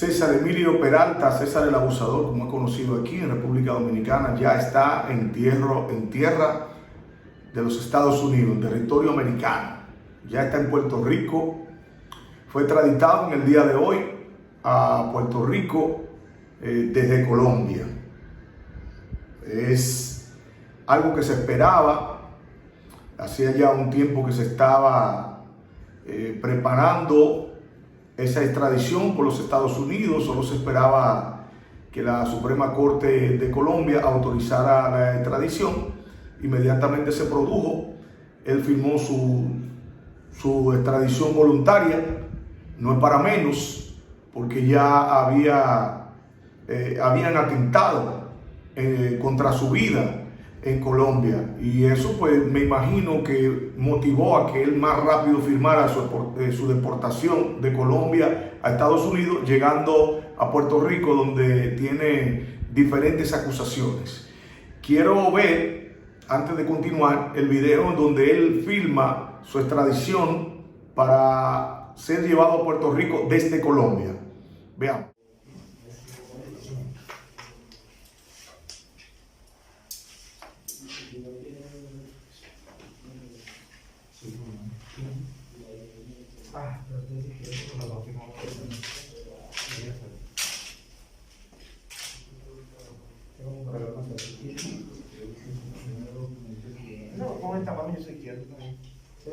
César Emilio Peralta, César el Abusador, como es conocido aquí en República Dominicana, ya está en tierra de los Estados Unidos, en territorio americano. Ya está en Puerto Rico. Fue extraditado en el día de hoy a Puerto Rico desde Colombia. Es algo que se esperaba. Hacía ya un tiempo que se estaba preparando esa extradición por los Estados Unidos. Solo se esperaba que la Suprema Corte de Colombia autorizara la extradición. Inmediatamente se produjo. Él firmó su extradición voluntaria. No es para menos, porque ya habían atentado contra su vida en Colombia, y eso pues me imagino que motivó a que él más rápido firmara su deportación de Colombia a Estados Unidos, llegando a Puerto Rico, donde tiene diferentes acusaciones. Quiero ver, antes de continuar, el video en donde él firma su extradición para ser llevado a Puerto Rico desde Colombia. Veamos. No, con esta mano yo soy izquierdo también. ¿Sí?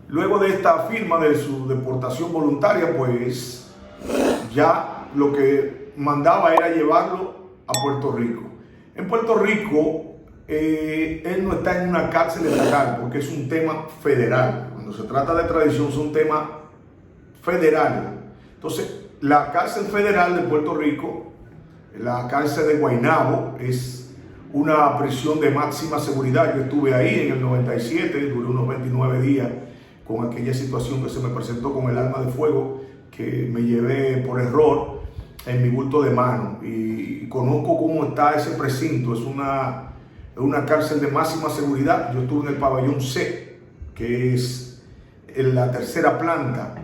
Luego de esta firma de su deportación voluntaria, pues ya lo que mandaba era llevarlo a Puerto Rico. En Puerto Rico, él no está en una cárcel estatal porque es un tema federal. Cuando se trata de extradición son temas federales. Entonces, la cárcel federal de Puerto Rico, la cárcel de Guaynabo, es una prisión de máxima seguridad. Yo estuve ahí en el 97, duré unos 29 días con aquella situación que se me presentó con el arma de fuego que me llevé por error en mi bulto de mano, y conozco cómo está ese precinto. Es una cárcel de máxima seguridad. Yo estuve en el pabellón C, que es en la tercera planta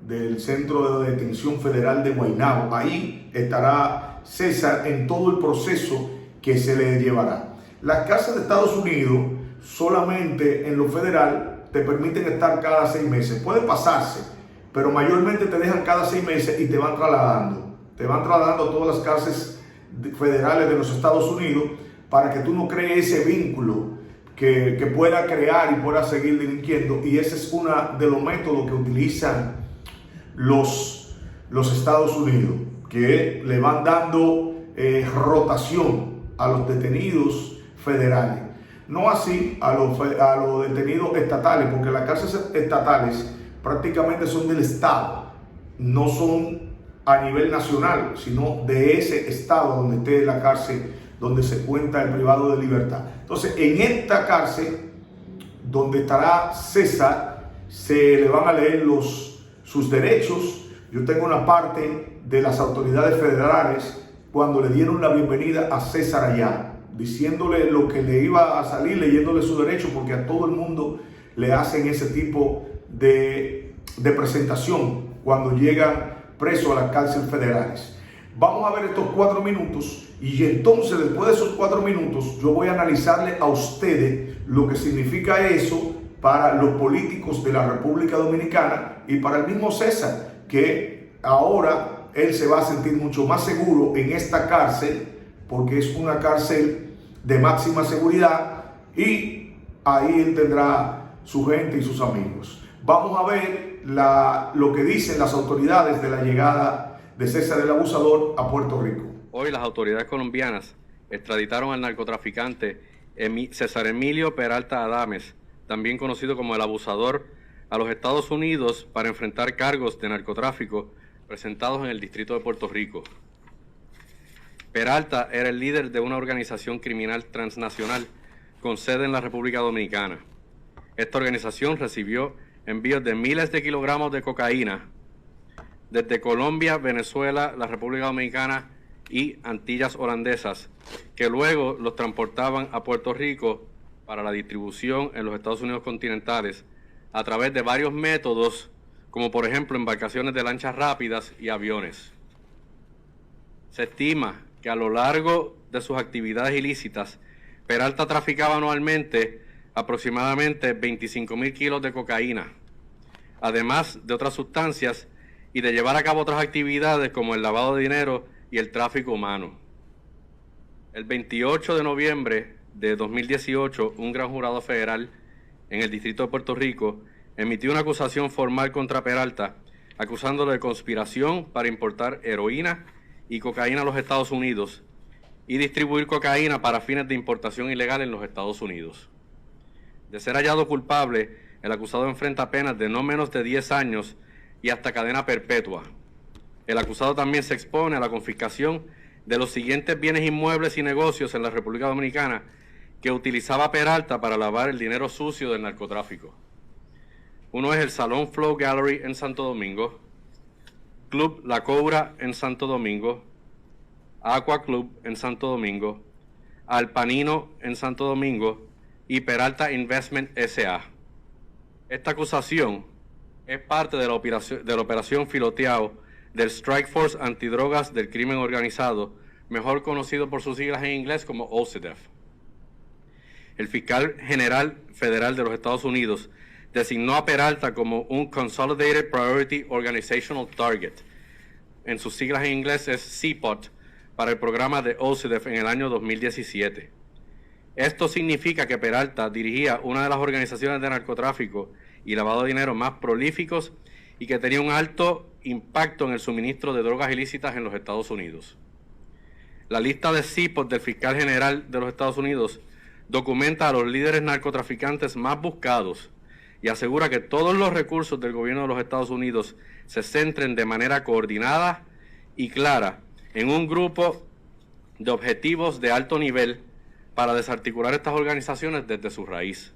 del Centro de Detención Federal de Guaynabo. Ahí estará César en todo el proceso que se le llevará. Las cárceles de Estados Unidos, solamente en lo federal, te permiten estar cada 6 meses. Puede pasarse, pero mayormente te dejan cada 6 meses y te van trasladando. Te van trasladando a todas las cárceles federales de los Estados Unidos para que tú no crees ese vínculo que pueda crear y pueda seguir delinquiendo. Y ese es uno de los métodos que utilizan los Estados Unidos, que le van dando rotación a los detenidos federales. No así a los detenidos estatales, porque las cárceles estatales prácticamente son del Estado, no son a nivel nacional, sino de ese Estado donde esté la cárcel, donde se cuenta el privado de libertad. Entonces, en esta cárcel, donde estará César, se le van a leer sus derechos. Yo tengo una parte de las autoridades federales cuando le dieron la bienvenida a César allá, diciéndole lo que le iba a salir, leyéndole su derecho, porque a todo el mundo le hacen ese tipo de presentación cuando llegan presos a las cárceles federales. Vamos a ver estos 4 minutos y entonces después de esos 4 minutos yo voy a analizarle a ustedes lo que significa eso para los políticos de la República Dominicana y para el mismo César, que ahora él se va a sentir mucho más seguro en esta cárcel porque es una cárcel de máxima seguridad y ahí él tendrá su gente y sus amigos. Vamos a ver lo que dicen las autoridades de la llegada de César el Abusador a Puerto Rico. Hoy las autoridades colombianas extraditaron al narcotraficante César Emilio Peralta Adames, también conocido como el Abusador, a los Estados Unidos para enfrentar cargos de narcotráfico presentados en el distrito de Puerto Rico. Peralta era el líder de una organización criminal transnacional con sede en la República Dominicana. Esta organización recibió envíos de miles de kilogramos de cocaína desde Colombia, Venezuela, la República Dominicana y Antillas Holandesas, que luego los transportaban a Puerto Rico para la distribución en los Estados Unidos continentales a través de varios métodos, como por ejemplo embarcaciones de lanchas rápidas y aviones. Se estima que a lo largo de sus actividades ilícitas, Peralta traficaba anualmente aproximadamente 25,000 kilos de cocaína, además de otras sustancias, y de llevar a cabo otras actividades como el lavado de dinero y el tráfico humano. El 28 de noviembre de 2018, un gran jurado federal en el Distrito de Puerto Rico emitió una acusación formal contra Peralta, acusándolo de conspiración para importar heroína y cocaína a los Estados Unidos y distribuir cocaína para fines de importación ilegal en los Estados Unidos. De ser hallado culpable, el acusado enfrenta penas de no menos de 10 años y hasta cadena perpetua. El acusado también se expone a la confiscación de los siguientes bienes inmuebles y negocios en la República Dominicana que utilizaba Peralta para lavar el dinero sucio del narcotráfico. Uno es el Salón Flow Gallery en Santo Domingo, Club La Cobra en Santo Domingo, Aqua Club en Santo Domingo, Alpanino en Santo Domingo y Peralta Investment S.A. Esta acusación es parte de la operación Filoteao del Strike Force Antidrogas del Crimen Organizado, mejor conocido por sus siglas en inglés como OCDEF. El fiscal general federal de los Estados Unidos designó a Peralta como un Consolidated Priority Organizational Target. En sus siglas en inglés es CPOT, para el programa de OCDEF en el año 2017. Esto significa que Peralta dirigía una de las organizaciones de narcotráfico y lavado de dinero más prolíficos y que tenía un alto impacto en el suministro de drogas ilícitas en los Estados Unidos. La lista de CPOT del fiscal general de los Estados Unidos documenta a los líderes narcotraficantes más buscados y asegura que todos los recursos del gobierno de los Estados Unidos se centren de manera coordinada y clara en un grupo de objetivos de alto nivel para desarticular estas organizaciones desde su raíz.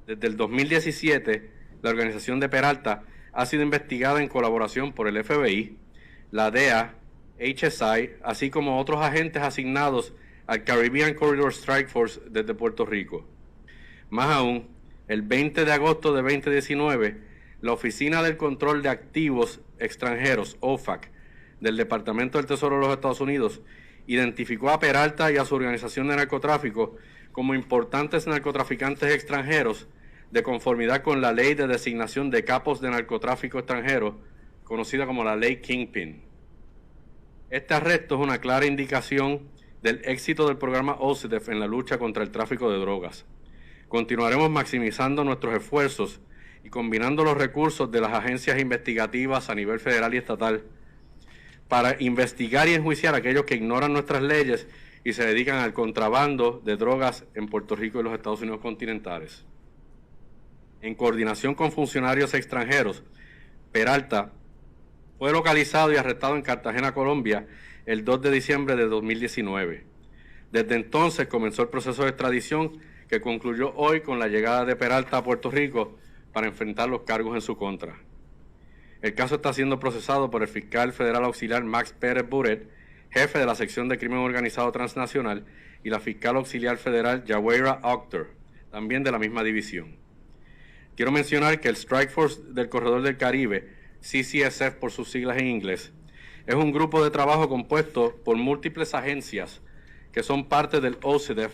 Desde el 2017, la organización de Peralta ha sido investigada en colaboración por el FBI, la DEA, HSI, así como otros agentes asignados al Caribbean Corridor Strike Force desde Puerto Rico. Más aún, el 20 de agosto de 2019, la Oficina del Control de Activos Extranjeros, OFAC, del Departamento del Tesoro de los Estados Unidos, identificó a Peralta y a su organización de narcotráfico como importantes narcotraficantes extranjeros de conformidad con la Ley de Designación de Capos de Narcotráfico Extranjero, conocida como la Ley Kingpin. Este arresto es una clara indicación del éxito del programa OCDEF en la lucha contra el tráfico de drogas. Continuaremos maximizando nuestros esfuerzos y combinando los recursos de las agencias investigativas a nivel federal y estatal para investigar y enjuiciar a aquellos que ignoran nuestras leyes y se dedican al contrabando de drogas en Puerto Rico y los Estados Unidos continentales. En coordinación con funcionarios extranjeros, Peralta fue localizado y arrestado en Cartagena, Colombia, el 2 de diciembre de 2019. Desde entonces comenzó el proceso de extradición que concluyó hoy con la llegada de Peralta a Puerto Rico para enfrentar los cargos en su contra. El caso está siendo procesado por el fiscal federal auxiliar Max Pérez Buret, jefe de la sección de crimen organizado transnacional, y la fiscal auxiliar federal Yaweira Octor, también de la misma división. Quiero mencionar que el Strike Force del Corredor del Caribe, CCSF por sus siglas en inglés, es un grupo de trabajo compuesto por múltiples agencias que son parte del OCDEF.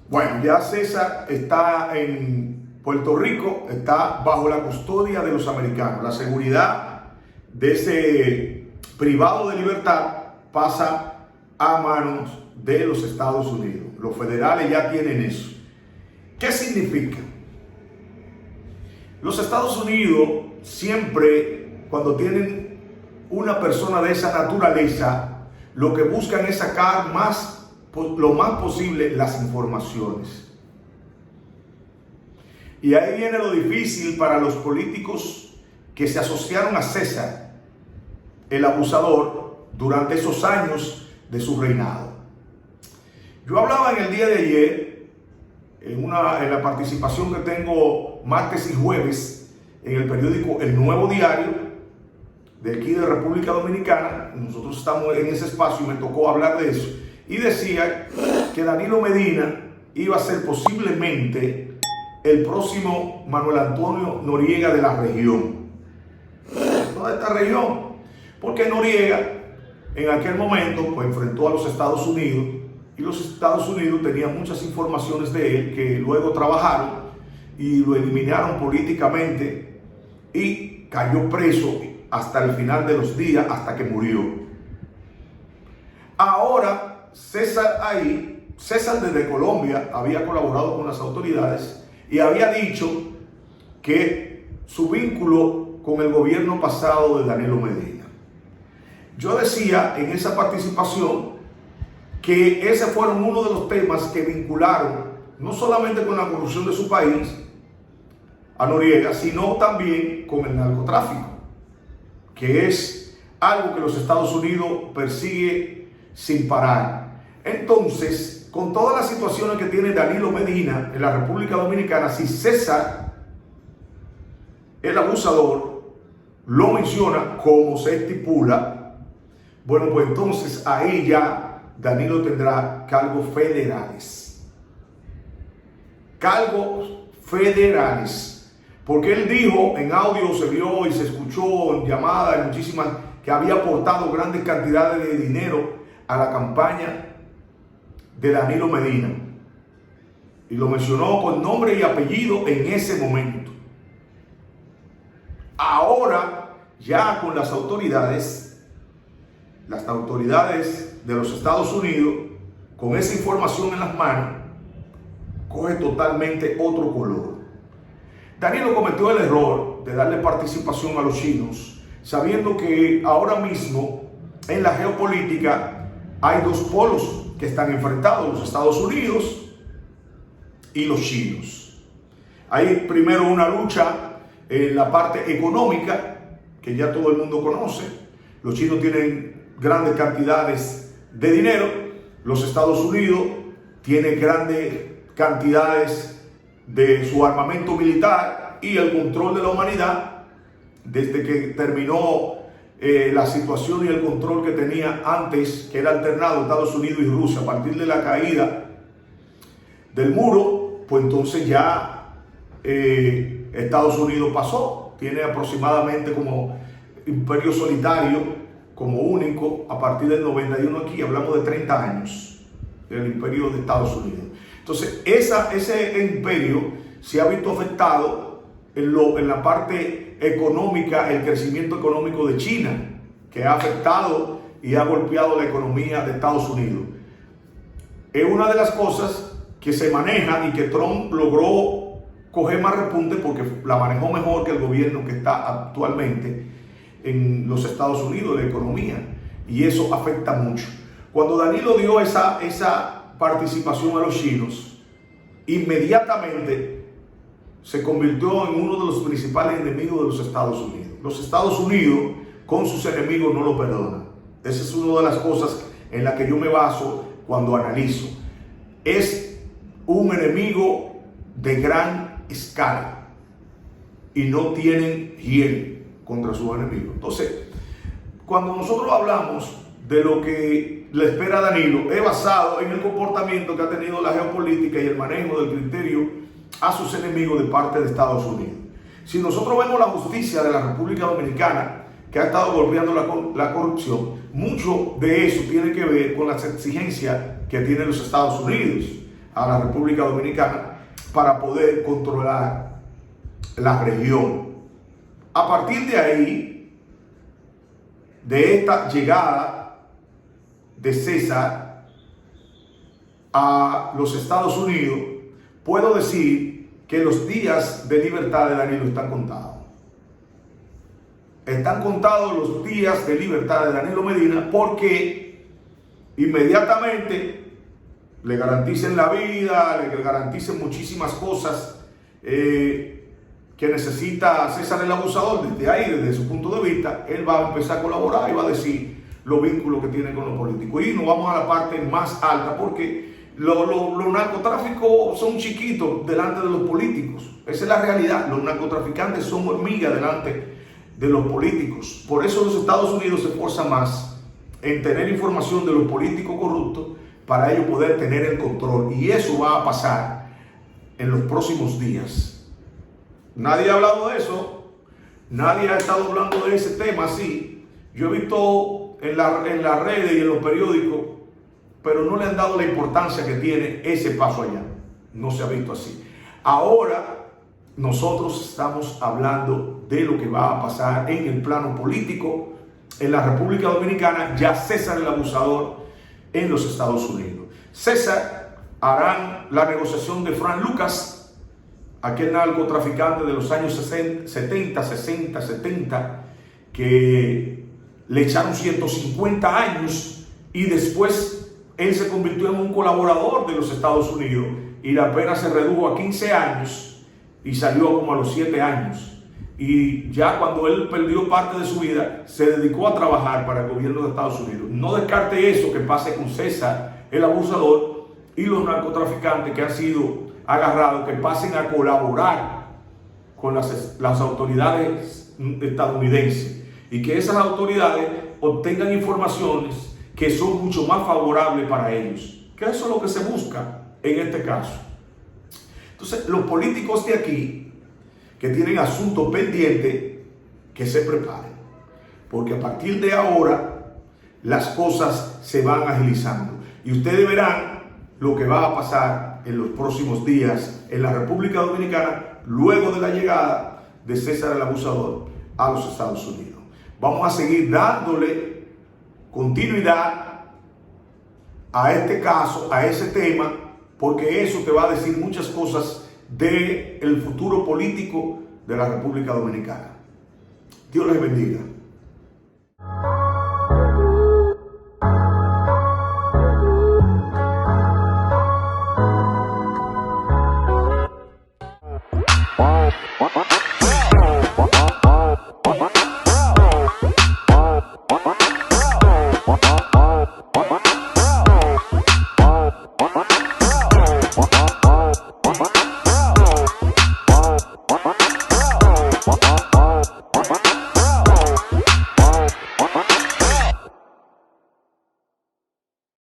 Bueno, ya César está en Puerto Rico, está bajo la custodia de los americanos. La seguridad de ese privado de libertad pasa a manos de los Estados Unidos. Los federales ya tienen eso. ¿Qué significa? Los Estados Unidos siempre, cuando tienen una persona de esa naturaleza, lo que buscan es sacar lo más posible las informaciones. Y ahí viene lo difícil para los políticos que se asociaron a César, el abusador, durante esos años de su reinado. Yo hablaba en el día de ayer, en la participación que tengo martes y jueves en el periódico El Nuevo Diario, de aquí de República Dominicana. Nosotros estamos en ese espacio y me tocó hablar de eso. Y decía que Danilo Medina iba a ser posiblemente el próximo Manuel Antonio Noriega de la región. Toda esta región. Porque Noriega en aquel momento pues enfrentó a los Estados Unidos y los Estados Unidos tenían muchas informaciones de él que luego trabajaron y lo eliminaron políticamente y cayó preso hasta el final de los días, hasta que murió. Ahora César desde Colombia había colaborado con las autoridades y había dicho que su vínculo con el gobierno pasado de Danilo Medina. Yo decía en esa participación que ese fueron uno de los temas que vincularon no solamente con la corrupción de su país a Noriega, sino también con el narcotráfico, que es algo que los Estados Unidos persigue sin parar. Entonces, con todas las situaciones que tiene Danilo Medina en la República Dominicana, si César, el abusador, lo menciona como se estipula, bueno, pues entonces ahí ya Danilo tendrá cargos federales. Cargos federales. Porque él dijo en audio, se vio y se escuchó en llamadas, en muchísimas, que había aportado grandes cantidades de dinero a la campaña de Danilo Medina. Y lo mencionó con nombre y apellido en ese momento. Ahora, ya con las autoridades de los Estados Unidos, con esa información en las manos, coge totalmente otro color. Danilo cometió el error de darle participación a los chinos, sabiendo que ahora mismo en la geopolítica hay dos polos que están enfrentados, los Estados Unidos y los chinos. Hay primero una lucha en la parte económica, que ya todo el mundo conoce. Los chinos tienen grandes cantidades de dinero, los Estados Unidos tienen grandes cantidades de su armamento militar y el control de la humanidad desde que terminó la situación y el control que tenía antes, que era alternado Estados Unidos y Rusia. A partir de la caída del muro, pues entonces ya Estados Unidos pasó, tiene aproximadamente como imperio solitario, como único, a partir del 91 aquí, hablamos de 30 años del imperio de Estados Unidos. Entonces, ese imperio se ha visto afectado en la parte económica, el crecimiento económico de China, que ha afectado y ha golpeado la economía de Estados Unidos. Es una de las cosas que se maneja y que Trump logró coger más repunte porque la manejó mejor que el gobierno que está actualmente en los Estados Unidos, la economía, y eso afecta mucho. Cuando Danilo dio esa participación a los chinos, inmediatamente se convirtió en uno de los principales enemigos de los Estados Unidos. Los Estados Unidos con sus enemigos no lo perdonan. Esa es una de las cosas en las que yo me baso cuando analizo. Es un enemigo de gran escala. y no tienen hiel contra sus enemigos. Entonces, cuando nosotros hablamos de lo que le espera a Danilo, es basado en el comportamiento que ha tenido la geopolítica y el manejo del criterio a sus enemigos de parte de Estados Unidos. Si nosotros vemos la justicia de la República Dominicana, que ha estado golpeando la corrupción, mucho de eso tiene que ver con las exigencias que tienen los Estados Unidos a la República Dominicana para poder controlar la región. A partir de ahí, de esta llegada de César a los Estados Unidos, puedo decir que los días de libertad de Danilo están contados. Están contados los días de libertad de Danilo Medina, porque inmediatamente le garanticen la vida, le garanticen muchísimas cosas que necesita César el Abusador. Desde ahí, desde su punto de vista, él va a empezar a colaborar y va a decir los vínculos que tiene con los políticos. Y nos vamos a la parte más alta, porque los narcotráficos son chiquitos delante de los políticos. Esa es la realidad. Los narcotraficantes son hormigas delante de los políticos. Por eso los Estados Unidos se esfuerzan más en tener información de los políticos corruptos para ellos poder tener el control. Y eso va a pasar en los próximos días. Nadie ha hablado de eso. Nadie ha estado hablando de ese tema así. Yo he visto en las redes y en los periódicos, pero no le han dado la importancia que tiene ese paso allá. No se ha visto así. Ahora nosotros estamos hablando de lo que va a pasar en el plano político en la República Dominicana. Ya César el Abusador en los Estados Unidos. César harán la negociación de Frank Lucas, aquel narcotraficante de los años 70, 60, 70, que le echaron 150 años y después él se convirtió en un colaborador de los Estados Unidos y la pena se redujo a 15 años y salió como a los 7 años. Y ya cuando él perdió parte de su vida, se dedicó a trabajar para el gobierno de Estados Unidos. No descarte eso que pase con César el Abusador y los narcotraficantes que han sido agarrados, que pasen a colaborar con las autoridades estadounidenses, y que esas autoridades obtengan informaciones que son mucho más favorables para ellos. Que eso es lo que se busca en este caso. Entonces, los políticos de aquí que tienen asuntos pendientes, que se preparen, porque a partir de ahora las cosas se van agilizando y ustedes verán lo que va a pasar en los próximos días en la República Dominicana luego de la llegada de César el Abusador a los Estados Unidos. Vamos a seguir dándole continuidad a este caso, a ese tema, porque eso te va a decir muchas cosas del futuro político de la República Dominicana. Dios les bendiga.